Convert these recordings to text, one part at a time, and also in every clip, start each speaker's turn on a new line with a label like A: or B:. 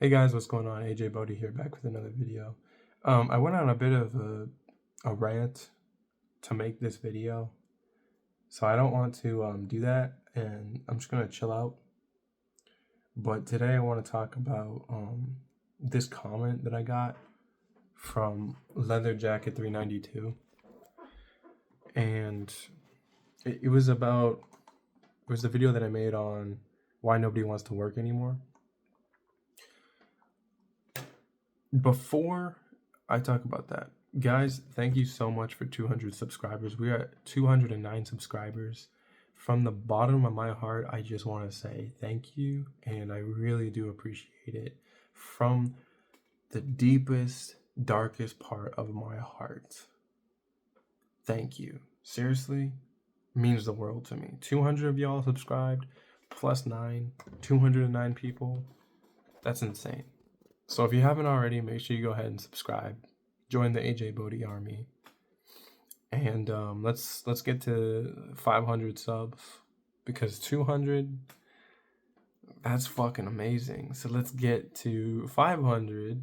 A: Hey guys, what's going on? AJ Bodie here, back with another video. I went on a bit of a rant to make this video, so I don't want to do that, and I'm just gonna chill out. But today I want to talk about this comment that I got from Leather Jacket 392, and it was the video that I made on why nobody wants to work anymore. Before I talk about that, guys, thank you so much for 200 subscribers. We are at 209 subscribers. From the bottom of my heart, I just want to say thank you, and I really do appreciate it. From the deepest, darkest part of my heart, thank you. Seriously, means the world to me. 200 of y'all subscribed, plus 9, 209 people. That's insane. So if you haven't already, make sure you go ahead and subscribe. Join the AJ Bodie army. And let's get to 500 subs, because 200, that's fucking amazing. So let's get to 500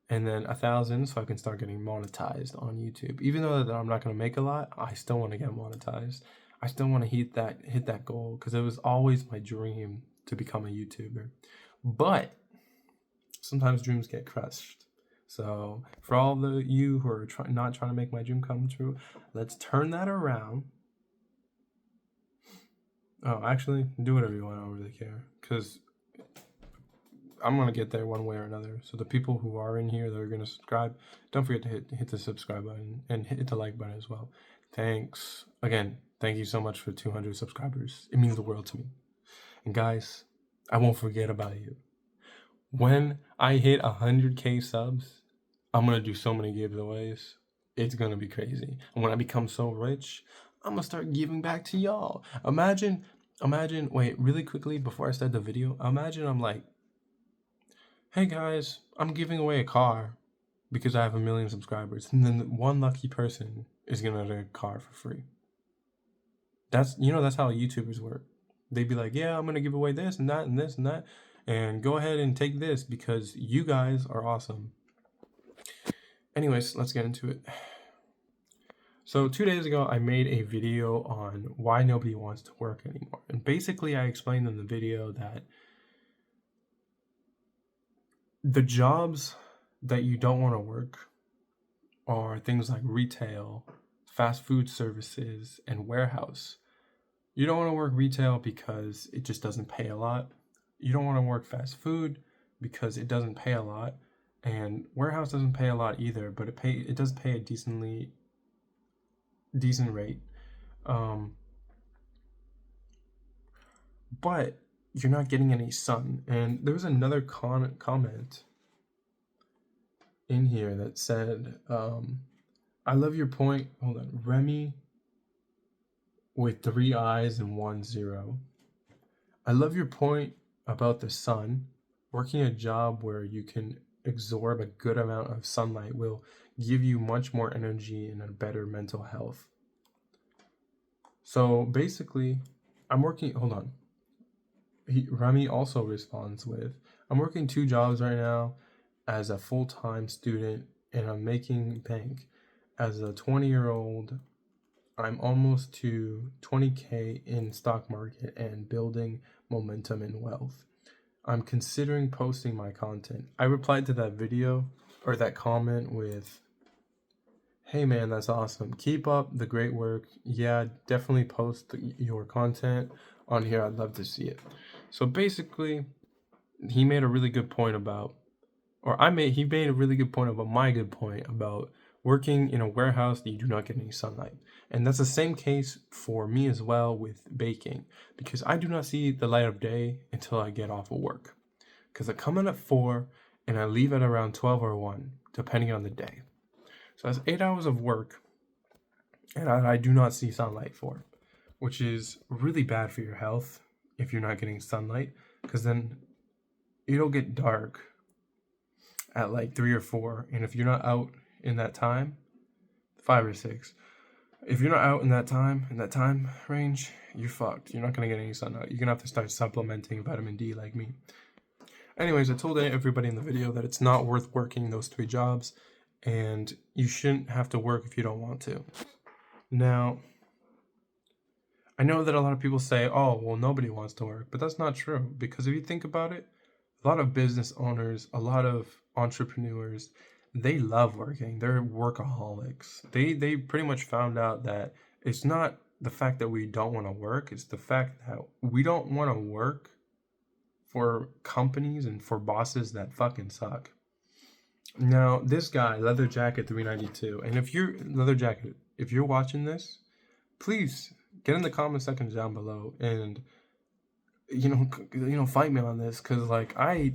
A: and then 1,000 so I can start getting monetized on YouTube. Even though that I'm not going to make a lot, I still want to get monetized. I still want to hit that goal, because it was always my dream to become a YouTuber. But sometimes dreams get crushed. So for all the you who are not trying to make my dream come true, let's turn that around. Oh, actually, do whatever you want. I don't really care, because I'm gonna get there one way or another. So the people who are in here that are gonna subscribe, don't forget to hit the subscribe button and hit the like button as well. Thanks again. Thank you so much for 200 subscribers. It means the world to me. And guys, I won't forget about you. When I hit 100K subs, I'm gonna do so many giveaways. It's gonna be crazy. And when I become so rich, I'm gonna start giving back to y'all. Imagine, wait, really quickly before I start the video, imagine I'm like, hey guys, I'm giving away a car because I have 1 million subscribers. And then one lucky person is gonna get a car for free. That's how YouTubers work. They'd be like, yeah, I'm gonna give away this and that and this and that. And go ahead and take this because you guys are awesome. Anyways, let's get into it. So 2 days ago, I made a video on why nobody wants to work anymore. And basically, I explained in the video that the jobs that you don't want to work are things like retail, fast food services, and warehouse. You don't want to work retail because it just doesn't pay a lot. You don't want to work fast food because it doesn't pay a lot, and warehouse doesn't pay a lot either, but it does pay a decent rate. But you're not getting any sun. And there was another comment in here that said, I love your point. Hold on, Remy with 3 eyes and 1 0. I love your point about the sun. Working a job where you can absorb a good amount of sunlight will give you much more energy and a better mental health. So basically, I'm working, hold on. Remy also responds with, I'm working 2 jobs right now as a full-time student, and I'm making bank. As a 20-year-old, I'm almost to 20K in stock market and building momentum and wealth. I'm considering posting my content. I replied to that video or that comment with, hey man, that's awesome. Keep up the great work. Yeah, definitely post your content on here. I'd love to see it. So basically, he made a really good point about, he made a really good point about my good point about working in a warehouse that you do not get any sunlight. And that's the same case for me as well with baking, because I do not see the light of day until I get off of work. Because I come in at 4 and I leave at around 12 or 1, depending on the day. So that's 8 hours of work, and I do not see sunlight for, which is really bad for your health if you're not getting sunlight, because then it'll get dark at like 3 or 4, and if you're not out in that time, 5 or 6, if you're not out in that time range, you're fucked. You're not gonna get any sunlight. You're gonna have to start supplementing vitamin D like me. Anyways, I told everybody in the video that it's not worth working those 3 jobs, and you shouldn't have to work if you don't want to. Now, I know that a lot of people say, oh, well, nobody wants to work, but that's not true. Because if you think about it, a lot of business owners, a lot of entrepreneurs, they love working. They're workaholics. They pretty much found out that it's not the fact that we don't want to work, it's the fact that we don't want to work for companies and for bosses that fucking suck. Now, this guy, Leather Jacket 392, and if you're Leather Jacket, if you're watching this, please get in the comment section down below and fight me on this, because like I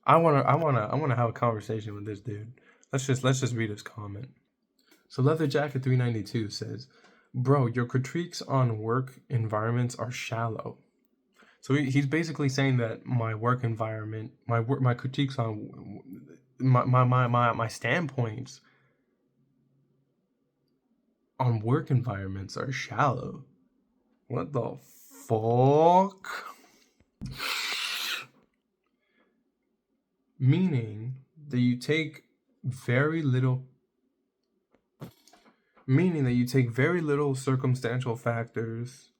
A: wanna have a conversation with this dude. Let's just read his comment. So Leather Jacket 392 says, "Bro, your critiques on work environments are shallow." So he's basically saying that my work environment, my critiques on my standpoints on work environments are shallow. What the fuck? Meaning that you take very little circumstantial factors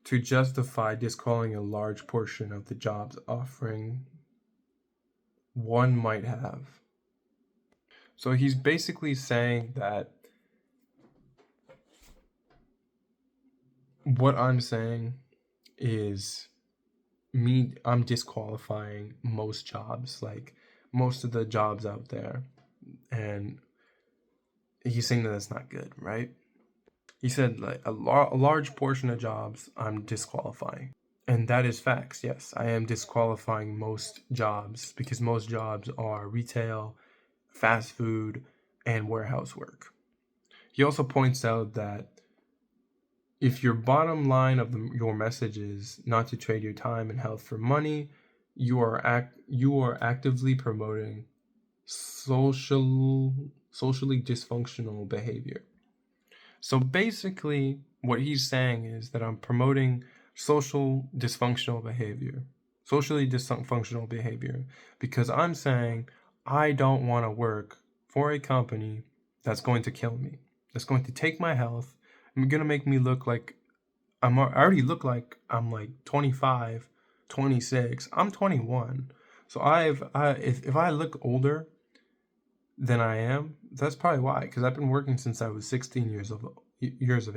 A: to justify disqualifying a large portion of the jobs offering one might have. So he's basically saying that what I'm saying is I'm disqualifying most jobs, like most of the jobs out there. And he's saying that that's not good, right? He said like a large portion of jobs I'm disqualifying. And that is facts. Yes, I am disqualifying most jobs because most jobs are retail, fast food, and warehouse work. He also points out that if your bottom line of your message is not to trade your time and health for money, you are actively promoting socially dysfunctional behavior. So basically, what he's saying is that I'm promoting socially dysfunctional behavior, because I'm saying I don't want to work for a company that's going to kill me, that's going to take my health, and going to make me look like I already look like I'm like 25, 26. I'm 21. So if I look older than I am, that's probably why, because I've been working since I was 16 years of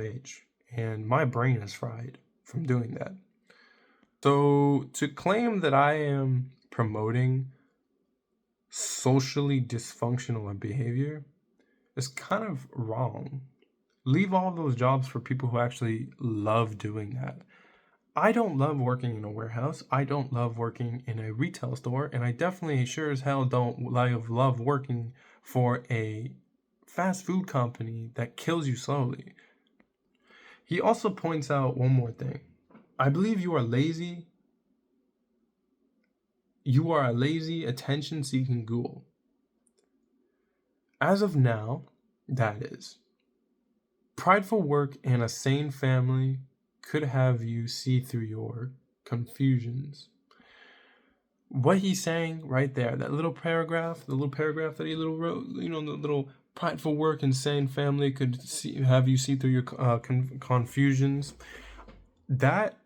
A: age, and my brain is fried from doing that. So to claim that I am promoting socially dysfunctional behavior is kind of wrong. Leave all those jobs for people who actually love doing that. I don't love working in a warehouse. I don't love working in a retail store, and I definitely sure as hell don't love working for a fast food company that kills you slowly. He also points out one more thing. I believe you are lazy. You are a lazy, attention-seeking ghoul. As of now, that is. Prideful work and a sane family could have you see through your confusions. What he's saying right there, that little paragraph that he wrote, the little prideful work and sane family could have you see through your confusions. That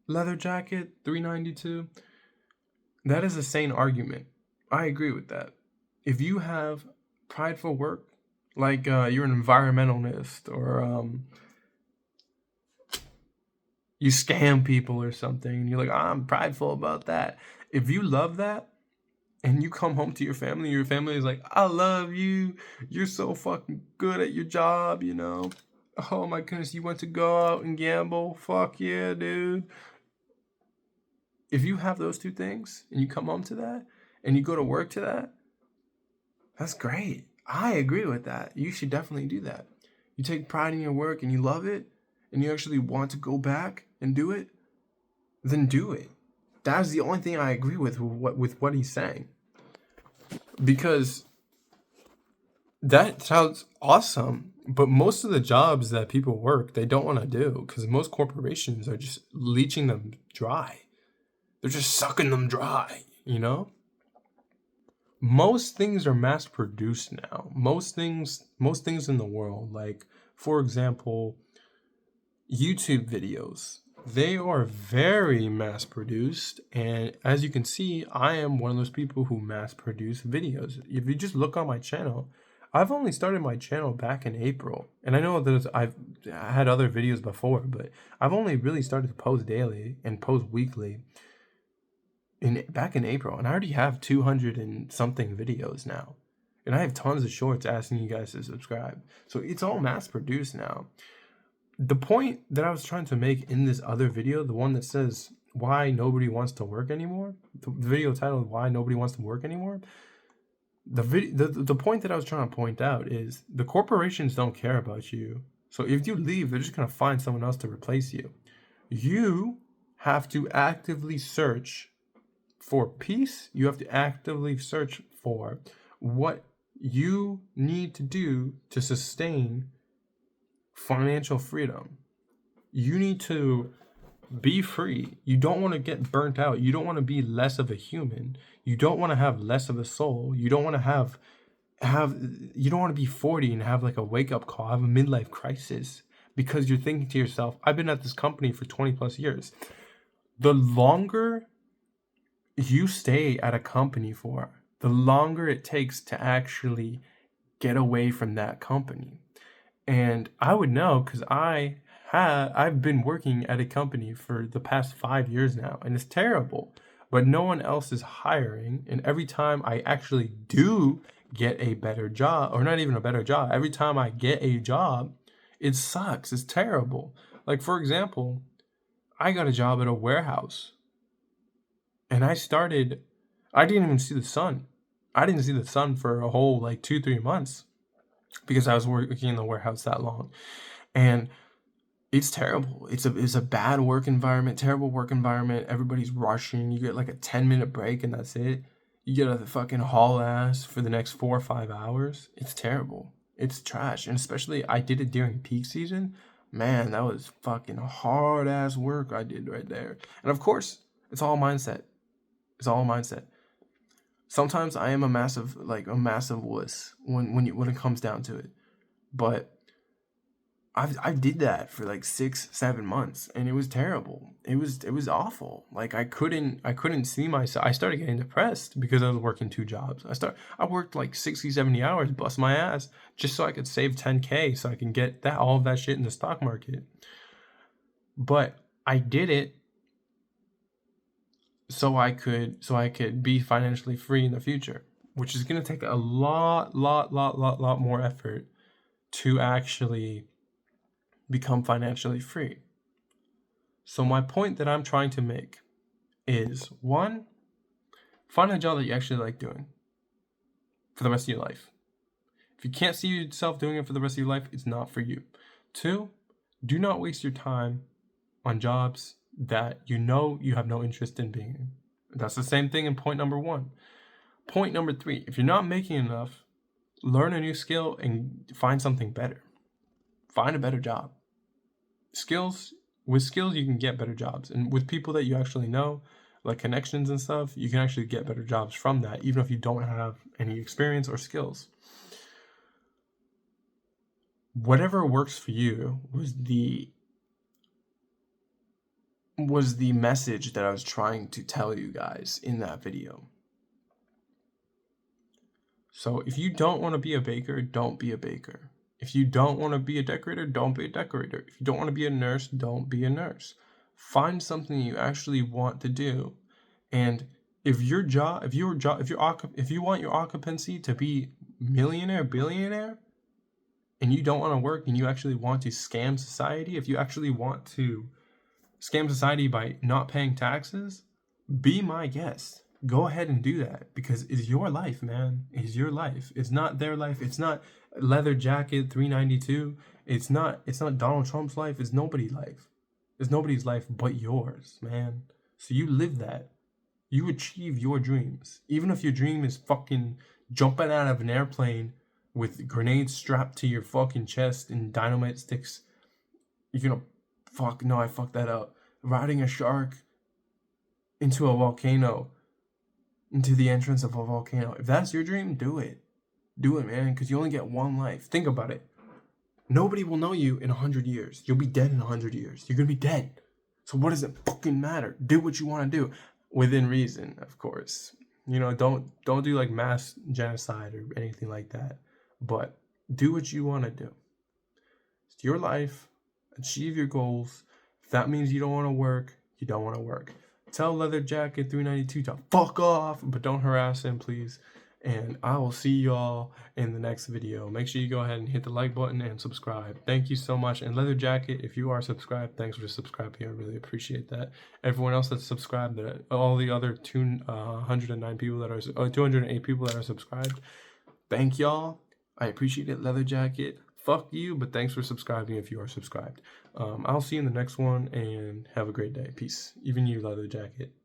A: Leather Jacket 392, that is a sane argument. I agree with that. If you have prideful work, like you're an environmentalist, or you scam people or something, and you're like, I'm prideful about that. If you love that, and you come home to your family is like, I love you, you're so fucking good at your job, oh my goodness, you went to go out and gamble, fuck yeah, dude. If you have those two things, and you come home to that, and you go to work to that, that's great. I agree with that. You should definitely do that. You take pride in your work and you love it, and you actually want to go back and do it, then do it. That's the only thing I agree with what he's saying. Because that sounds awesome, but most of the jobs that people work, they don't want to do, because most corporations are just leeching them dry. They're just sucking them dry, you know? Most things are mass produced now. Most things in the world, like for example, YouTube videos. They are very mass produced, and as you can see, I am one of those people who mass produce videos. If you just look on my channel, I've only started my channel back in April, and I know that I've had other videos before, but I've only really started to post daily and post weekly back in April, and I already have 200 and something videos now. And I have tons of shorts asking you guys to subscribe. So it's all mass produced now. The point that I was trying to make in this other video, the one that says why nobody wants to work anymore, the video titled why nobody wants to work anymore, the point that I was trying to point out is the corporations don't care about you. So if you leave, they're just going to find someone else to replace you. You have to actively search for peace. You have to actively search for what you need to do to sustain financial freedom. You need to be free. You don't want to get burnt out. You don't want to be less of a human. You don't want to have less of a soul. You don't want to have you don't want to be 40 and have like a wake up call, have a midlife crisis because you're thinking to yourself, I've been at this company for 20 plus years. The longer you stay at a company for, the longer it takes to actually get away from that company. And I would know because I've been working at a company for the past 5 years now, and it's terrible. But no one else is hiring, and every time I actually do get a better job, or not even a better job, every time I get a job, it sucks. It's terrible. Like for example, I got a job at a warehouse, and I didn't even see the sun. I didn't see the sun for a whole like 2-3 months because I was working in the warehouse that long. And it's terrible. It's a bad work environment, terrible work environment. Everybody's rushing. You get like a 10-minute break and that's it. You get a fucking haul ass for the next 4 or 5 hours. It's terrible. It's trash. And especially I did it during peak season. Man, that was fucking hard ass work I did right there. And of course, it's all mindset. It's all mindset. Sometimes I am a massive wuss when it comes down to it. But I did that for like 6-7 months and it was terrible. It was awful. Like I couldn't see myself. I started getting depressed because I was working 2 jobs. I worked like 60-70 hours, bust my ass, just so I could save 10K so I can get all of that shit in the stock market. But I did it so I could be financially free in the future, which is going to take a lot more effort to actually become financially free. So my point that I'm trying to make is 1, find a job that you actually like doing for the rest of your life. If you can't see yourself doing it for the rest of your life, it's not for you. 2, do not waste your time on jobs that you know you have no interest in being in. That's the same thing in point number 1. Point number 3, if you're not making enough, learn a new skill and find something better. Find a better job. With skills, you can get better jobs. And with people that you actually know, like connections and stuff, you can actually get better jobs from that, even if you don't have any experience or skills. Whatever works for you was the message that I was trying to tell you guys in that video. So if you don't want to be a baker, don't be a baker. If you don't want to be a decorator, don't be a decorator. If you don't want to be a nurse, don't be a nurse. Find something you actually want to do. And if you want your occupancy to be millionaire, billionaire, and you don't want to work and you actually want to scam society, if you actually want to scam society by not paying taxes, be my guest. Go ahead and do that because it's your life, man. It's your life. It's not their life. It's not leather jacket 392. It's not Donald Trump's life. It's nobody's life. It's nobody's life but yours, man. So you live that. You achieve your dreams. Even if your dream is fucking jumping out of an airplane with grenades strapped to your fucking chest and dynamite sticks. You're gonna I fucked that up. Riding a shark into a volcano, into the entrance of a volcano. If that's your dream, do it. Do it, man, because you only get one life. Think about it. Nobody will know you in 100 years. You'll be dead in 100 years. You're going to be dead. So what does it fucking matter? Do what you want to do. Within reason, of course. You know, don't do like mass genocide or anything like that. But do what you want to do. It's your life. Achieve your goals. If that means you don't want to work, you don't want to work. Tell Leather Jacket 392 to fuck off, but don't harass him, please. And I will see y'all in the next video. Make sure you go ahead and hit the like button and subscribe. Thank you so much. And Leather Jacket, if you are subscribed, thanks for subscribing. I really appreciate that. Everyone else that's subscribed, all the other 209 people that are 208 people that are subscribed, thank y'all. I appreciate it, Leather Jacket. Fuck you, but thanks for subscribing if you are subscribed. I'll see you in the next one, and have a great day. Peace. Even you, Leather Jacket.